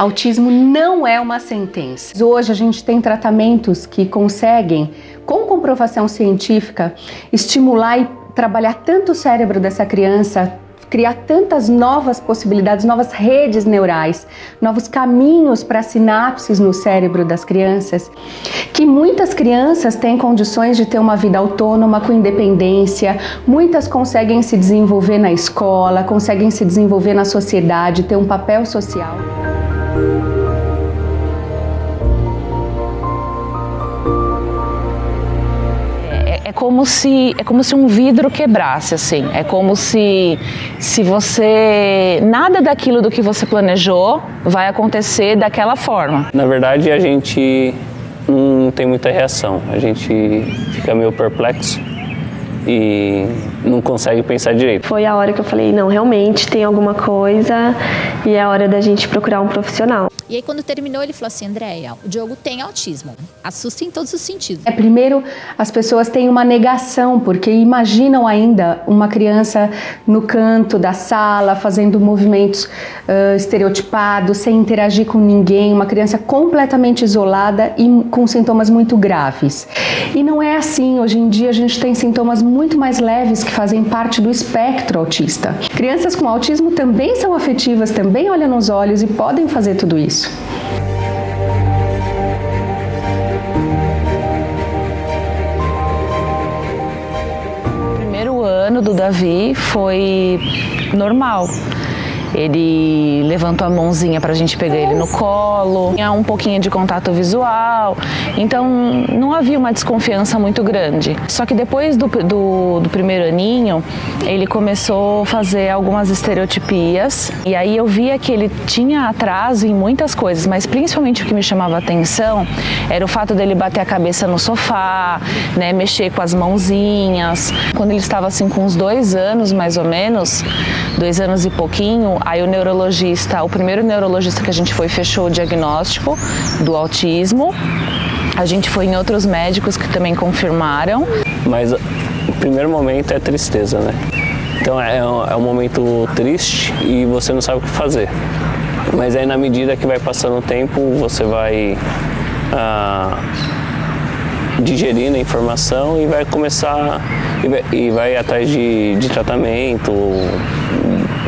Autismo não é uma sentença. Hoje a gente tem tratamentos que conseguem, com comprovação científica, estimular e trabalhar tanto o cérebro dessa criança, criar tantas novas possibilidades, novas redes neurais, novos caminhos para sinapses no cérebro das crianças, que muitas crianças têm condições de ter uma vida autônoma, com independência, muitas conseguem se desenvolver na escola, conseguem se desenvolver na sociedade, ter um papel social. É como se um vidro quebrasse, assim. É como se nada daquilo do que você planejou vai acontecer daquela forma. Na verdade, a gente não tem muita reação. A gente fica meio perplexo e não consegue pensar direito. Foi a hora que eu falei, não, realmente tem alguma coisa e é a hora da gente procurar um profissional. E aí, quando terminou, ele falou assim: Andréia, o Diogo tem autismo. Assusta em todos os sentidos. Primeiro, as pessoas têm uma negação, porque imaginam ainda uma criança no canto da sala, fazendo movimentos estereotipados, sem interagir com ninguém, uma criança completamente isolada e com sintomas muito graves. E não é assim. Hoje em dia, a gente tem sintomas muito mais leves que fazem parte do espectro autista. Crianças com autismo também são afetivas, também olham nos olhos e podem fazer tudo isso. O primeiro ano do Davi foi normal. Ele levantou a mãozinha pra gente pegar ele no colo, tinha um pouquinho de contato visual, então não havia uma desconfiança muito grande. Só que depois do primeiro aninho, ele começou a fazer algumas estereotipias, e aí eu via que ele tinha atraso em muitas coisas, mas principalmente o que me chamava a atenção era o fato dele bater a cabeça no sofá, né, mexer com as mãozinhas. Quando ele estava assim com uns 2 anos, mais ou menos, 2 anos e pouquinho, aí o primeiro neurologista que a gente foi, fechou o diagnóstico do autismo. A gente foi em outros médicos que também confirmaram. Mas o primeiro momento é tristeza, né? Então é um momento triste e você não sabe o que fazer. Mas aí, na medida que vai passando o tempo, você vai digerindo a informação e vai começar e vai atrás de tratamento,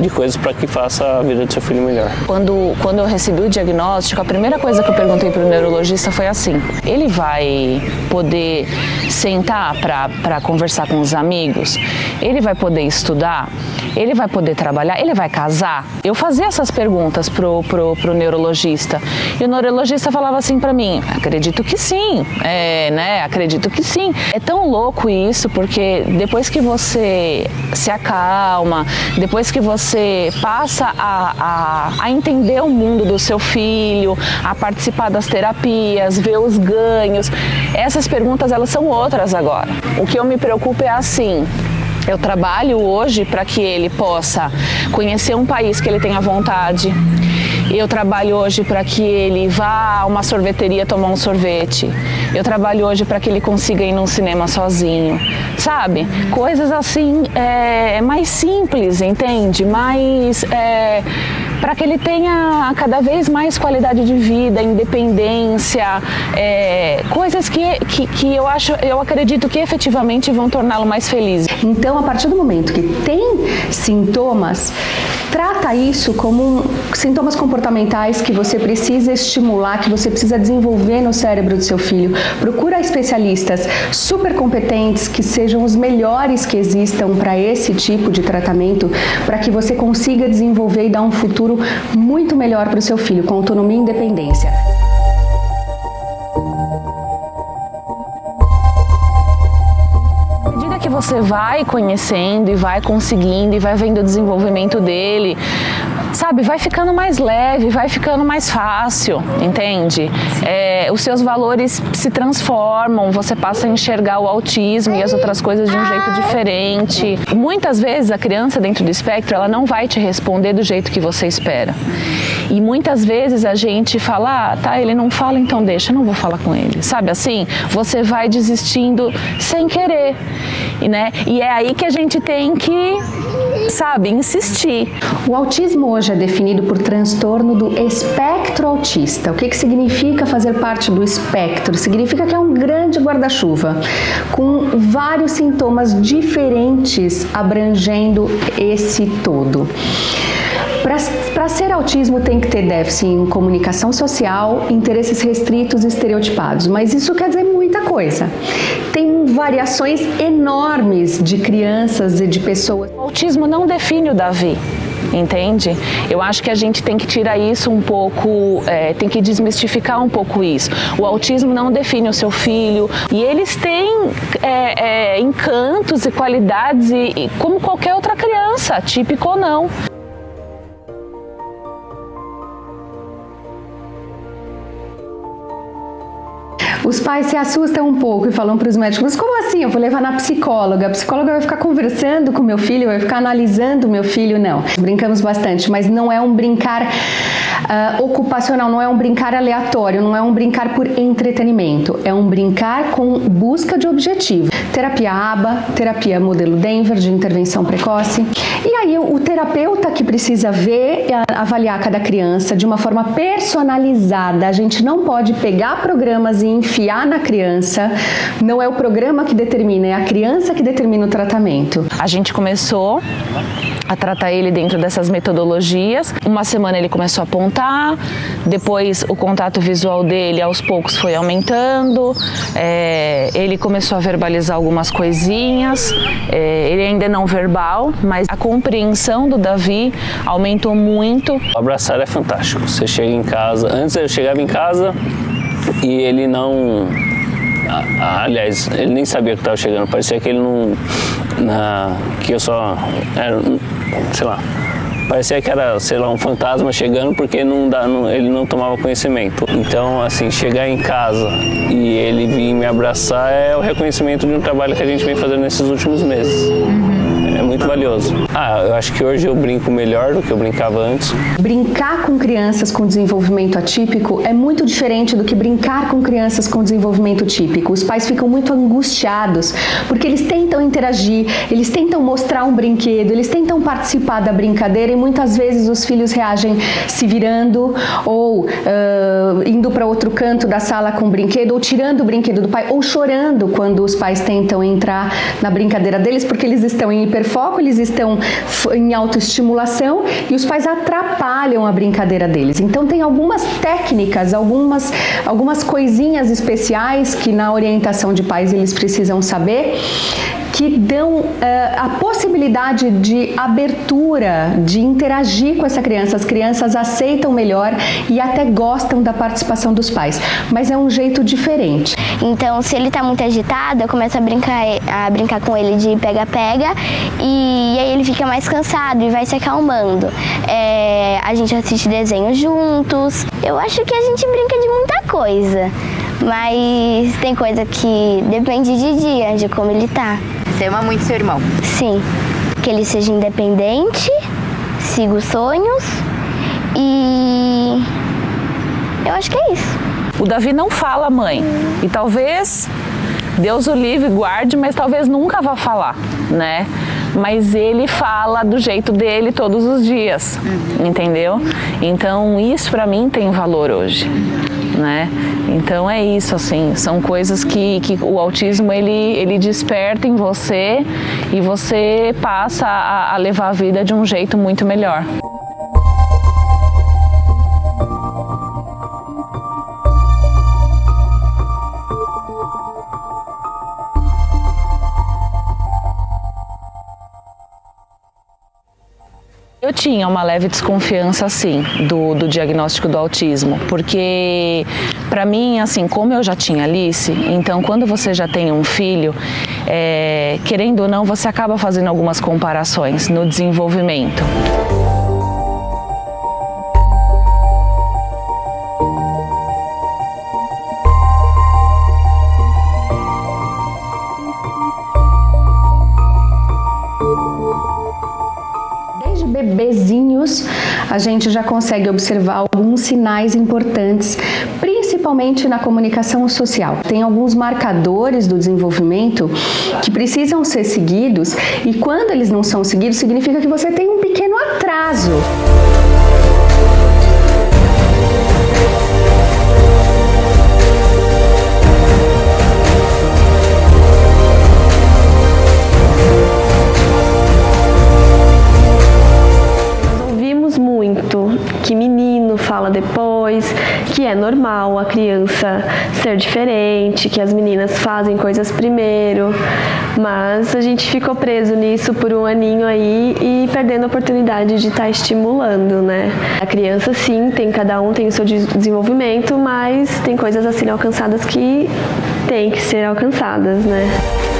de coisas para que faça a vida do seu filho melhor. Quando eu recebi o diagnóstico, a primeira coisa que eu perguntei para o neurologista foi assim: ele vai poder sentar para conversar com os amigos? Ele vai poder estudar? Ele vai poder trabalhar? Ele vai casar? Eu fazia essas perguntas pro neurologista, e o neurologista falava assim para mim: acredito que sim, acredito que sim. É tão louco isso, porque depois que você se acalma, depois que você passa a entender o mundo do seu filho, a participar das terapias, ver os ganhos, essas perguntas, elas são outras agora. O que eu me preocupo é assim: eu trabalho hoje para que ele possa conhecer um país que ele tenha vontade. Eu trabalho hoje para que ele vá a uma sorveteria tomar um sorvete. Eu trabalho hoje para que ele consiga ir num cinema sozinho. Sabe? Coisas assim, mais simples, entende? Mais... para que ele tenha cada vez mais qualidade de vida, independência, coisas que eu acredito que efetivamente vão torná-lo mais feliz. Então, a partir do momento que tem sintomas, trata isso como sintomas comportamentais que você precisa estimular, que você precisa desenvolver no cérebro do seu filho. Procura especialistas super competentes, que sejam os melhores que existam para esse tipo de tratamento, para que você consiga desenvolver e dar um futuro muito melhor para o seu filho, com autonomia e independência. À medida que você vai conhecendo e vai conseguindo e vai vendo o desenvolvimento dele, sabe, vai ficando mais leve, vai ficando mais fácil, entende? Os seus valores se transformam, você passa a enxergar o autismo e as outras coisas de um jeito diferente. Muitas vezes a criança dentro do espectro, ela não vai te responder do jeito que você espera. E muitas vezes a gente fala: tá, ele não fala, então deixa, eu não vou falar com ele. Sabe assim? Você vai desistindo sem querer, né? E é aí que a gente tem que, sabe, insistir. O autismo hoje hoje é definido por transtorno do espectro autista. O que significa fazer parte do espectro? Significa que é um grande guarda-chuva com vários sintomas diferentes abrangendo esse todo. Para ser autismo tem que ter déficit em comunicação social, interesses restritos e estereotipados, mas isso quer dizer muita coisa. Tem variações enormes de crianças e de pessoas. O autismo não define o Davi, entende? Eu acho que a gente tem que tirar isso um pouco, tem que desmistificar um pouco isso. O autismo não define o seu filho e eles têm encantos e qualidades como qualquer outra criança, típico ou não. Os pais se assustam um pouco e falam para os médicos, mas como assim? Eu vou levar na psicóloga, a psicóloga vai ficar conversando com meu filho, vai ficar analisando meu filho? Não. Brincamos bastante, mas não é um brincar ocupacional, não é um brincar aleatório, não é um brincar por entretenimento, é um brincar com busca de objetivo. Terapia ABA, terapia modelo Denver de intervenção precoce. E aí o terapeuta que precisa ver e avaliar cada criança de uma forma personalizada. A gente não pode pegar programas e enfiar na criança, não é o programa que determina, é a criança que determina o tratamento. A gente começou a tratar ele dentro dessas metodologias. Uma semana ele começou a apontar, depois o contato visual dele aos poucos foi aumentando, ele começou a verbalizar algumas coisinhas, ele ainda não verbal, mas a compreensão do Davi aumentou muito. O abraçar é fantástico. Você chega em casa, antes eu chegava em casa e ele não... Aliás, ele nem sabia que estava chegando, parecia que ele não... que eu só... sei lá, parecia que era, sei lá, um fantasma chegando porque ele não tomava conhecimento. Então, assim, chegar em casa e ele vir me abraçar é o reconhecimento de um trabalho que a gente vem fazendo nesses últimos meses. É muito valioso. Eu acho que hoje eu brinco melhor do que eu brincava antes. Brincar com crianças com desenvolvimento atípico é muito diferente do que brincar com crianças com desenvolvimento típico. Os pais ficam muito angustiados porque eles tentam interagir, eles tentam mostrar um brinquedo, eles tentam participar da brincadeira e muitas vezes os filhos reagem se virando ou indo para outro canto da sala com o brinquedo ou tirando o brinquedo do pai ou chorando quando os pais tentam entrar na brincadeira deles porque eles estão em hiperfoco, eles estão em autoestimulação e os pais atrapalham a brincadeira deles. Então tem algumas técnicas, algumas coisinhas especiais que na orientação de pais eles precisam saber que dão a possibilidade de abertura, de interagir com essa criança. As crianças aceitam melhor e até gostam da participação dos pais, mas é um jeito diferente. Então, se ele está muito agitado, eu começo a brincar com ele de pega-pega e aí ele fica mais cansado e vai se acalmando. A gente assiste desenho juntos. Eu acho que a gente brinca de muita coisa, mas tem coisa que depende de dia, de como ele tá. Você ama muito seu irmão? Sim, que ele seja independente, siga os sonhos e eu acho que é isso. O Davi não fala mãe e talvez Deus o livre, guarde, mas talvez nunca vá falar, né? Mas ele fala do jeito dele todos os dias, entendeu? Então isso pra mim tem valor hoje, né? Então é isso, assim, são coisas que o autismo ele desperta em você e você passa a levar a vida de um jeito muito melhor. Eu tinha uma leve desconfiança, assim, do diagnóstico do autismo, porque, para mim, assim, como eu já tinha Alice, então, quando você já tem um filho, querendo ou não, você acaba fazendo algumas comparações no desenvolvimento. Bebezinhos, a gente já consegue observar alguns sinais importantes, principalmente na comunicação social. Tem alguns marcadores do desenvolvimento que precisam ser seguidos e quando eles não são seguidos, significa que você tem um pequeno atraso. depois, que é normal a criança ser diferente, que as meninas fazem coisas primeiro, mas a gente ficou preso nisso por um aninho aí e perdendo a oportunidade de estar estimulando, né? A criança sim, cada um tem o seu desenvolvimento, mas tem coisas a serem alcançadas que tem que ser alcançadas, né?